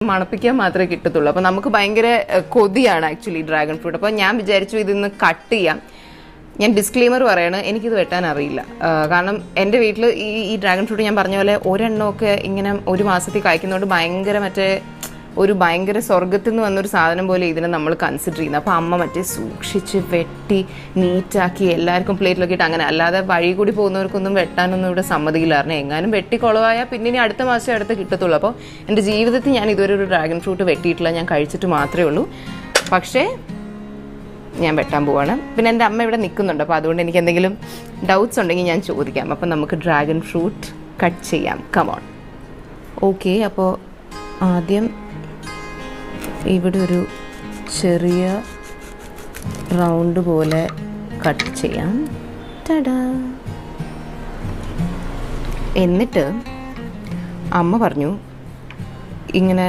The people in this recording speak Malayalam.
മണപ്പിക്കാൻ മാത്രമേ കിട്ടത്തുള്ളൂ. അപ്പോൾ നമുക്ക് ഭയങ്കര കൊതിയാണ് ആക്ച്വലി ഡ്രാഗൺ ഫ്രൂട്ട്. അപ്പോൾ ഞാൻ വിചാരിച്ചു ഇതിന്ന് കട്ട് ചെയ്യാം. ഞാൻ ഡിസ്ക്ലെയിമർ പറയാണ്, എനിക്കിത് വെട്ടാൻ അറിയില്ല. കാരണം എൻ്റെ വീട്ടിൽ ഈ ഡ്രാഗൺ ഫ്രൂട്ട് ഞാൻ പറഞ്ഞ പോലെ ഒരെണ്ണമൊക്കെ ഇങ്ങനെ ഒരു മാസത്തിൽ കായ്ക്കുന്നതുകൊണ്ട് ഭയങ്കര സ്വർഗത്തിൽ നിന്ന് വന്നൊരു സാധനം പോലെ ഇതിനെ നമ്മൾ കൺസിഡർ ചെയ്യുന്നത്. അപ്പോൾ അമ്മ സൂക്ഷിച്ച് വെട്ടി നീറ്റാക്കി എല്ലാവർക്കും പ്ലേറ്റിലൊക്കെ ഇട്ട് അങ്ങനെ, അല്ലാതെ വഴി കൂടി പോകുന്നവർക്കൊന്നും വെട്ടാനൊന്നും ഇവിടെ സമ്മതിക്കില്ലായിരുന്നു. എങ്ങാനും വെട്ടി കുളവായാൽ പിന്നെ ഇനി അടുത്ത മാസം അടുത്ത് കിട്ടത്തുള്ളൂ. അപ്പോൾ എൻ്റെ ജീവിതത്തിൽ ഞാൻ ഇതുവരെ ഒരു ഡ്രാഗൺ ഫ്രൂട്ട് വെട്ടിയിട്ടില്ല, ഞാൻ കഴിച്ചിട്ട് മാത്രമേ ഉള്ളൂ. പക്ഷേ ഞാൻ വെട്ടാൻ പോവാണ്. പിന്നെ എൻ്റെ അമ്മ ഇവിടെ നിൽക്കുന്നുണ്ട്, അപ്പോൾ അതുകൊണ്ട് എനിക്ക് എന്തെങ്കിലും ഡൗട്ട്സ് ഉണ്ടെങ്കിൽ ഞാൻ ചോദിക്കാം. അപ്പം നമുക്ക് ഡ്രാഗൺ ഫ്രൂട്ട് കട്ട് ചെയ്യാം. കമോൺ. ഓക്കെ, അപ്പോൾ ആദ്യം ഇവിടെ ഒരു ചെറിയ റൗണ്ട് പോലെ കട്ട് ചെയ്യാം. ടടാ. എന്നിട്ട് അമ്മ പറഞ്ഞു ഇങ്ങനെ